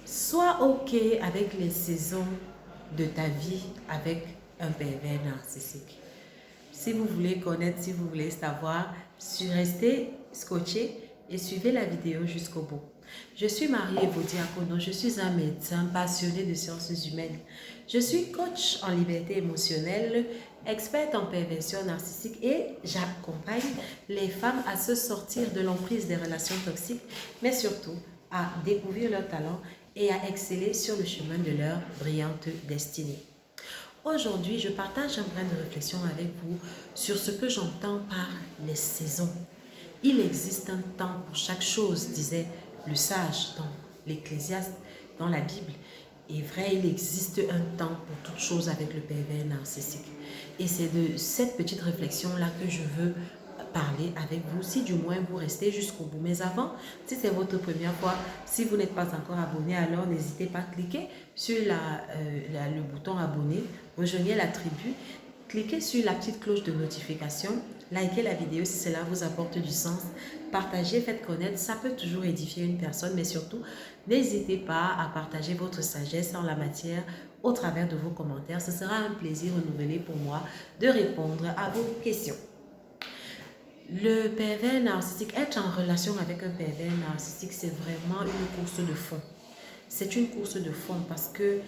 Sois OK avec les saisons de ta vie avec un pervers narcissique. Si vous voulez connaître, si vous voulez savoir, restez scotché et suivez la vidéo jusqu'au bout. Je suis Marie-Èvo Diakono, je suis un médecin passionné de sciences humaines. Je suis coach en liberté émotionnelle, experte en perversion narcissique et j'accompagne les femmes à se sortir de l'emprise des relations toxiques, mais surtout à découvrir leurs talents et à exceller sur le chemin de leur brillante destinée. Aujourd'hui, je partage un brin de réflexion avec vous sur ce que j'entends par les saisons. Il existe un temps pour chaque chose, disait le sage dans l'Ecclésiaste, dans la Bible. Et vrai, il existe un temps pour toute chose avec le pervers narcissique. Et c'est de cette petite réflexion-là que je veux parler avec vous, si du moins vous restez jusqu'au bout. Mais avant, si c'est votre première fois, si vous n'êtes pas encore abonné, alors n'hésitez pas à cliquer sur le bouton abonner, rejoignez la tribu, cliquez sur la petite cloche de notification, likez la vidéo si cela vous apporte du sens, partagez, faites connaître, ça peut toujours édifier une personne, mais surtout, n'hésitez pas à partager votre sagesse en la matière au travers de vos commentaires. Ce sera un plaisir renouvelé pour moi de répondre à vos questions. Le pervers narcissique, être en relation avec un pervers narcissique, c'est vraiment une course de fond. C'est une course de fond parce que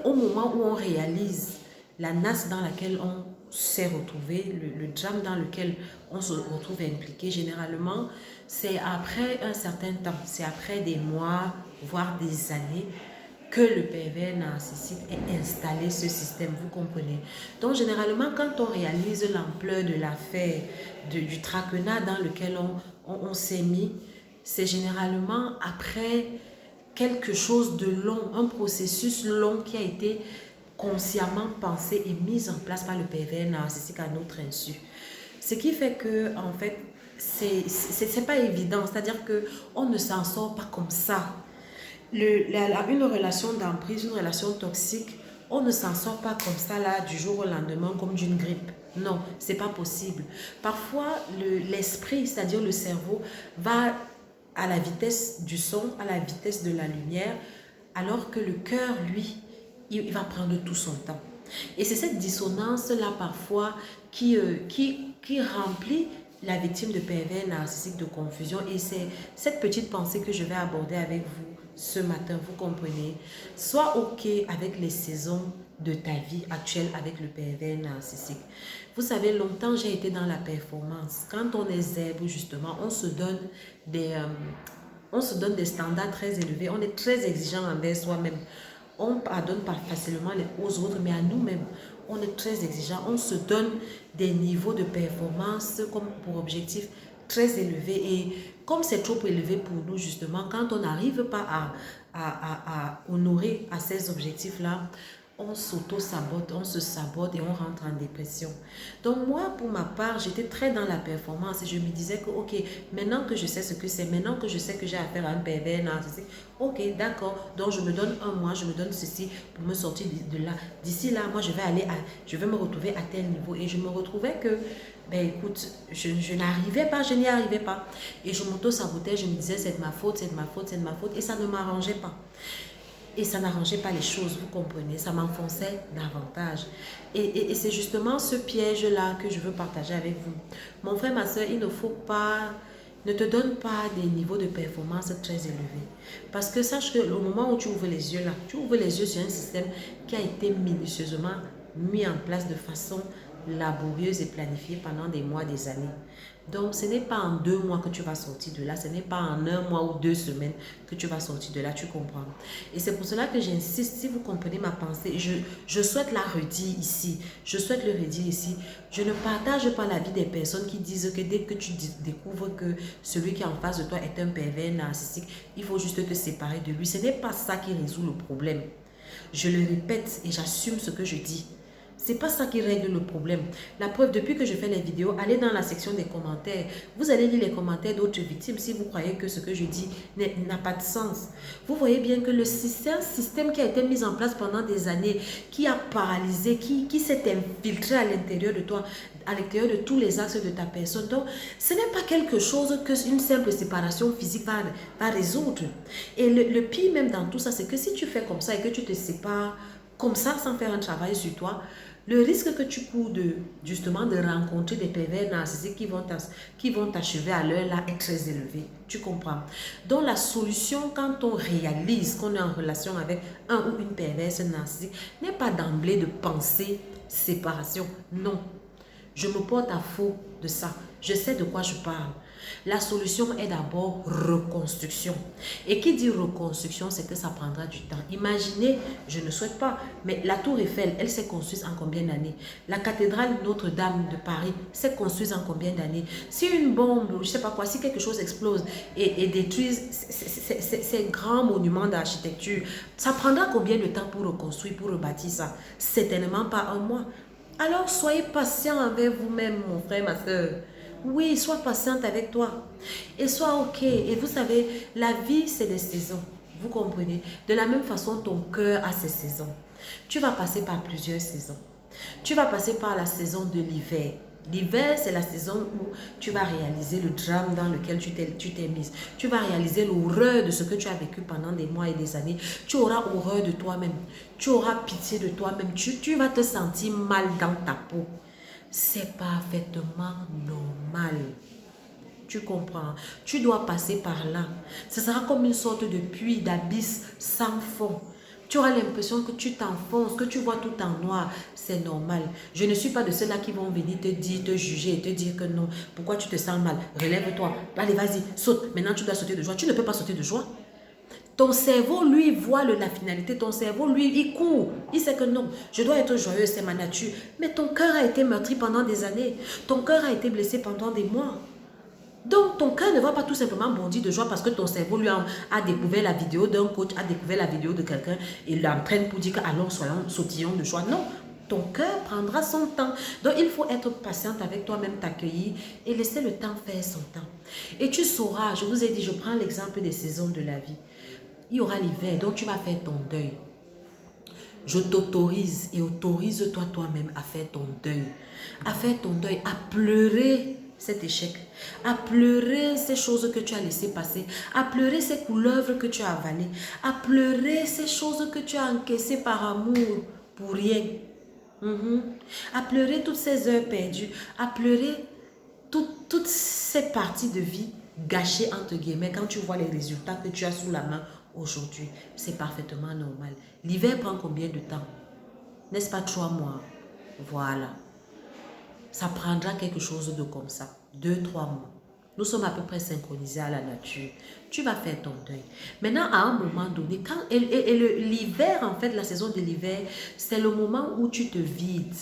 au moment où on réalise la nasse dans laquelle on s'est retrouvé, le drame dans lequel on se retrouve impliqué, généralement, c'est après un certain temps, c'est après des mois, voire des années, que le pervers narcissique ait installé ce système, vous comprenez. Donc, généralement, quand on réalise l'ampleur de l'affaire, du traquenard dans lequel on s'est mis, c'est généralement après quelque chose de long, un processus long qui a été consciemment pensé et mis en place par le pervers narcissique à notre insu. Ce qui fait que, en fait, c'est pas évident, c'est-à-dire qu'on ne s'en sort pas comme ça. Une relation d'emprise, une relation toxique, on ne s'en sort pas comme ça là du jour au lendemain comme d'une grippe. Non, c'est pas possible. Parfois, l'esprit, c'est-à-dire le cerveau, va à la vitesse du son, à la vitesse de la lumière, alors que le cœur, lui, il va prendre tout son temps. Et c'est cette dissonance-là parfois qui remplit la victime de pervers narcissique de confusion. Et c'est cette petite pensée que je vais aborder avec vous ce matin, vous comprenez. Sois OK avec les saisons de ta vie actuelle avec le pervers narcissique. Vous savez, longtemps j'ai été dans la performance. Quand on est zèbre, justement, on se donne des standards très élevés. On est très exigeant envers soi-même. On pardonne pas facilement aux autres, mais à nous-mêmes, on est très exigeant. On se donne des niveaux de performance comme pour objectif très élevés. Et comme c'est trop élevé pour nous, justement, quand on n'arrive pas à honorer à ces objectifs-là, on s'auto-sabote, on se sabote et on rentre en dépression. Donc moi, pour ma part, j'étais très dans la performance et je me disais que, ok, maintenant que je sais ce que c'est, maintenant que je sais que j'ai affaire à un pervers narcissique, ok, d'accord, donc je me donne un mois, je me donne ceci pour me sortir de là. D'ici là, moi, je vais me retrouver à tel niveau. Et je me retrouvais que, ben écoute, je n'arrivais pas, je n'y arrivais pas. Et je m'auto-sabotais, je me disais, c'est de ma faute, c'est de ma faute, c'est de ma faute. Et ça ne m'arrangeait pas. Et ça n'arrangeait pas les choses, vous comprenez, ça m'enfonçait davantage. Et c'est justement ce piège-là que je veux partager avec vous. Mon frère, ma soeur, ne te donne pas des niveaux de performance très élevés. Parce que sache que au moment où tu ouvres les yeux là, tu ouvres les yeux sur un système qui a été minutieusement mis en place de façon laborieuse et planifiée pendant des mois, des années. Donc, ce n'est pas en 2 mois que tu vas sortir de là, ce n'est pas en 1 mois ou 2 semaines que tu vas sortir de là, tu comprends. Et c'est pour cela que j'insiste, si vous comprenez ma pensée, je souhaite la redire ici, je souhaite le redire ici. Je ne partage pas l'avis des personnes qui disent que dès que tu découvres que celui qui est en face de toi est un pervers narcissique, il faut juste te séparer de lui. Ce n'est pas ça qui résout le problème. Je le répète et j'assume ce que je dis. C'est pas ça qui règle le problème. La preuve, depuis que je fais les vidéos, allez dans la section des commentaires. Vous allez lire les commentaires d'autres victimes si vous croyez que ce que je dis n'a pas de sens. Vous voyez bien que c'est un système qui a été mis en place pendant des années, qui a paralysé, qui s'est infiltré à l'intérieur de toi, à l'intérieur de tous les axes de ta personne. Donc, ce n'est pas quelque chose qu'une simple séparation physique va résoudre. Et le pire même dans tout ça, c'est que si tu fais comme ça et que tu te sépares comme ça sans faire un travail sur toi, le risque que tu cours justement de rencontrer des pervers narcissiques qui vont t'achever à l'heure là est très élevé. Tu comprends? Donc la solution quand on réalise qu'on est en relation avec un ou une perverse narcissique n'est pas d'emblée de penser séparation. Non. Je me porte à faux de ça. Je sais de quoi je parle. La solution est d'abord reconstruction. Et qui dit reconstruction, c'est que ça prendra du temps. Imaginez, je ne souhaite pas, mais la tour Eiffel, elle s'est construite en combien d'années? La cathédrale Notre-Dame de Paris s'est construite en combien d'années? Si une bombe, je ne sais pas quoi, si quelque chose explose et détruise ces grands monuments d'architecture, ça prendra combien de temps pour reconstruire, pour rebâtir ça? Certainement pas un mois. Alors soyez patient avec vous-même, mon frère, ma soeur. Oui, sois patiente avec toi. Et sois ok. Et vous savez, la vie, c'est des saisons. Vous comprenez? De la même façon, ton cœur a ses saisons. Tu vas passer par plusieurs saisons. Tu vas passer par la saison de l'hiver. L'hiver, c'est la saison où tu vas réaliser le drame dans lequel tu t'es mise. Tu vas réaliser l'horreur de ce que tu as vécu pendant des mois et des années. Tu auras horreur de toi-même. Tu auras pitié de toi-même. Tu vas te sentir mal dans ta peau. C'est parfaitement normal. Tu comprends? Tu dois passer par là. Ce sera comme une sorte de puits d'abysse sans fond. Tu auras l'impression que tu t'enfonces, que tu vois tout en noir. C'est normal. Je ne suis pas de ceux-là qui vont venir te dire, te juger et te dire que non. Pourquoi tu te sens mal? Relève-toi. Allez, vas-y, saute. Maintenant, tu dois sauter de joie. Tu ne peux pas sauter de joie. Ton cerveau, lui, voit la finalité. Ton cerveau, lui, il court. Il sait que non, je dois être joyeux, c'est ma nature. Mais ton cœur a été meurtri pendant des années. Ton cœur a été blessé pendant des mois. Donc, ton cœur ne va pas tout simplement bondir de joie parce que ton cerveau lui a découvert la vidéo d'un coach, a découvert la vidéo de quelqu'un et l'entraîne pour dire que allons, soyons, sautillons de joie. Non, ton cœur prendra son temps. Donc, il faut être patiente avec toi-même, t'accueillir et laisser le temps faire son temps. Et tu sauras, je vous ai dit, je prends l'exemple des saisons de la vie. Il y aura l'hiver, donc tu vas faire ton deuil. Je t'autorise et autorise-toi toi-même à faire ton deuil. À faire ton deuil, à pleurer cet échec, à pleurer ces choses que tu as laissées passer, à pleurer ces couleuvres que tu as avalées, à pleurer ces choses que tu as encaissées par amour pour rien. À pleurer toutes ces heures perdues, à pleurer toutes ces parties de vie gâchées entre guillemets quand tu vois les résultats que tu as sous la main aujourd'hui. C'est parfaitement normal. L'hiver prend combien de temps? N'est-ce pas 3 mois? Voilà. Ça prendra quelque chose de comme ça. 2-3 mois. Nous sommes à peu près synchronisés à la nature. Tu vas faire ton deuil. Maintenant, à un moment donné, l'hiver, en fait, la saison de l'hiver, c'est le moment où tu te vides.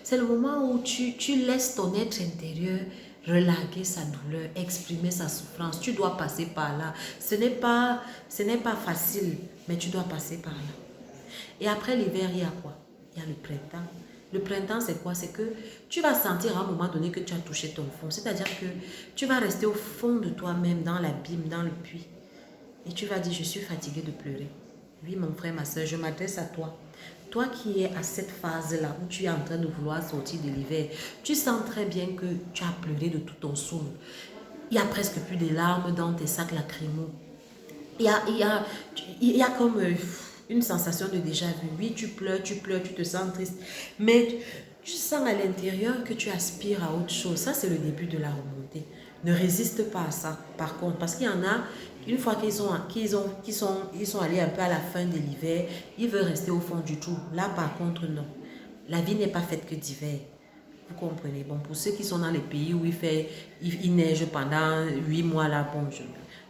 C'est le moment où tu laisses ton être intérieur relâcher sa douleur, exprimer sa souffrance. Tu dois passer par là. Ce n'est pas facile, mais tu dois passer par là. Et après l'hiver, il y a quoi? Il y a le printemps. Le printemps, c'est quoi? C'est que tu vas sentir à un moment donné que tu as touché ton fond. C'est-à-dire que tu vas rester au fond de toi-même, dans l'abîme, dans le puits. Et tu vas dire, je suis fatiguée de pleurer. Oui, mon frère, ma soeur, je m'adresse à toi. Toi qui es à cette phase-là où tu es en train de vouloir sortir de l'hiver, tu sens très bien que tu as pleuré de tout ton soul. Il n'y a presque plus de larmes dans tes sacs lacrymaux. Il y a comme une sensation de déjà-vu. Oui, tu pleures, tu te sens triste. Mais tu sens à l'intérieur que tu aspires à autre chose. Ça, c'est le début de la remontée. Ne résiste pas à ça, par contre. Parce qu'il y en a, une fois qu'ils sont allés un peu à la fin de l'hiver, ils veulent rester au fond du trou. Là, par contre, non. La vie n'est pas faite que d'hiver. Vous comprenez? Bon, pour ceux qui sont dans les pays où il neige pendant 8 mois, là, bon,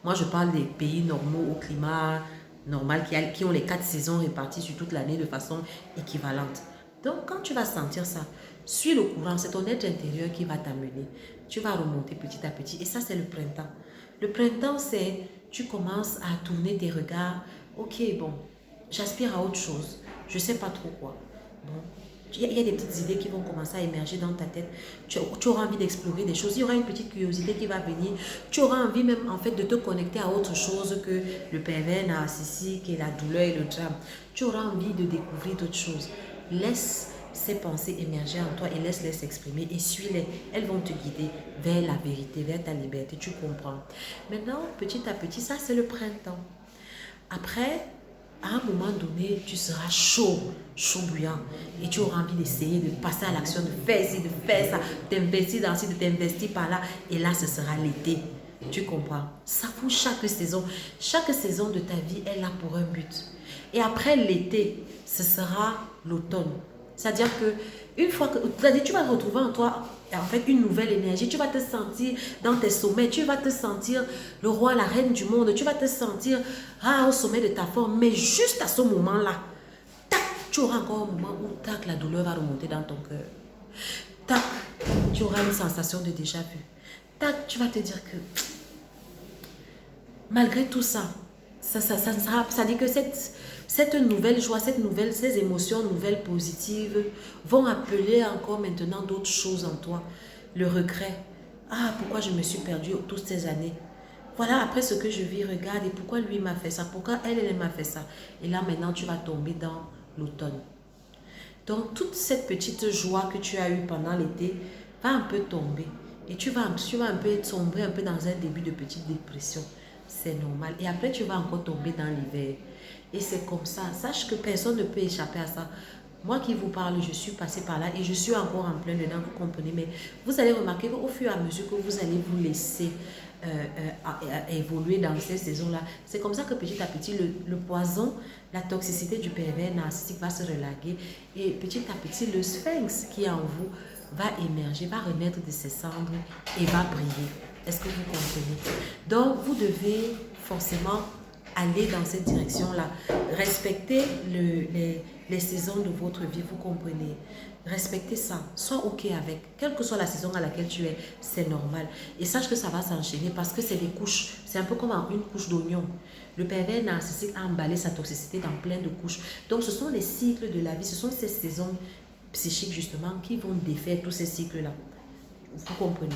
moi, je parle des pays normaux, au climat normal, qui ont les 4 saisons réparties sur toute l'année de façon équivalente. Donc, quand tu vas sentir ça, suis le courant, c'est ton être intérieur qui va t'amener. Tu vas remonter petit à petit. Et ça, c'est le printemps. Le printemps, c'est, tu commences à tourner tes regards. Ok, bon, j'aspire à autre chose. Je ne sais pas trop quoi. Bon, il y a des petites idées qui vont commencer à émerger dans ta tête. Tu auras envie d'explorer des choses. Il y aura une petite curiosité qui va venir. Tu auras envie même en fait de te connecter à autre chose que le pervers narcissique et la douleur et le drame. Tu auras envie de découvrir d'autres choses. Laisse ces pensées émerger en toi et laisse-les s'exprimer et suis-les. Elles vont te guider vers la vérité, vers ta liberté. Tu comprends. Maintenant, petit à petit, ça c'est le printemps. Après, à un moment donné, tu seras chaud bouillant et tu auras envie d'essayer de passer à l'action, de faire ci, de faire ça, d'investir dans ci, de t'investir par là. Et là, ce sera l'été. Tu comprends? Ça pour chaque saison. Chaque saison de ta vie est là pour un but. Et après l'été, ce sera l'automne. C'est-à-dire que une fois que tu vas retrouver en toi en fait une nouvelle énergie, tu vas te sentir dans tes sommets, tu vas te sentir le roi, la reine du monde, tu vas te sentir au sommet de ta forme, mais juste à ce moment-là, tac, tu auras encore un moment où tac, la douleur va remonter dans ton cœur. Tac, tu auras une sensation de déjà-vu. Tac, tu vas te dire que malgré tout ça, ça dit que cette nouvelle joie, ces émotions nouvelles positives vont appeler encore maintenant d'autres choses en toi. Le regret. Ah, pourquoi je me suis perdue toutes ces années? Voilà, après ce que je vis, regarde, et pourquoi lui m'a fait ça? Pourquoi elle m'a fait ça? Et là, maintenant, tu vas tomber dans l'automne. Donc, toute cette petite joie que tu as eue pendant l'été va un peu tomber. Et tu vas un peu sombrer un peu dans un début de petite dépression. C'est normal. Et après, tu vas encore tomber dans l'hiver. Et c'est comme ça. Sache que personne ne peut échapper à ça. Moi qui vous parle, je suis passée par là et je suis encore en plein dedans, vous comprenez. Mais vous allez remarquer qu'au fur et à mesure que vous allez vous laisser évoluer dans ces saisons-là, c'est comme ça que petit à petit, le poison, la toxicité du pervers narcissique va se relaguer. Et petit à petit, le sphinx qui est en vous va émerger, va renaître de ses cendres et va briller. Est-ce que vous comprenez? Donc, vous devez forcément aller dans cette direction-là. Respectez les saisons de votre vie, vous comprenez. Respectez ça. Sois OK avec. Quelle que soit la saison à laquelle tu es, c'est normal. Et sache que ça va s'enchaîner parce que c'est des couches. C'est un peu comme une couche d'oignon. Le pervers narcissique a emballé sa toxicité dans plein de couches. Donc, ce sont les cycles de la vie. Ce sont ces saisons psychiques, justement, qui vont défaire tous ces cycles-là. Vous comprenez?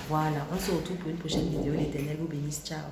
Voilà. On se retrouve pour une prochaine vidéo. L'Éternel vous bénisse. Ciao.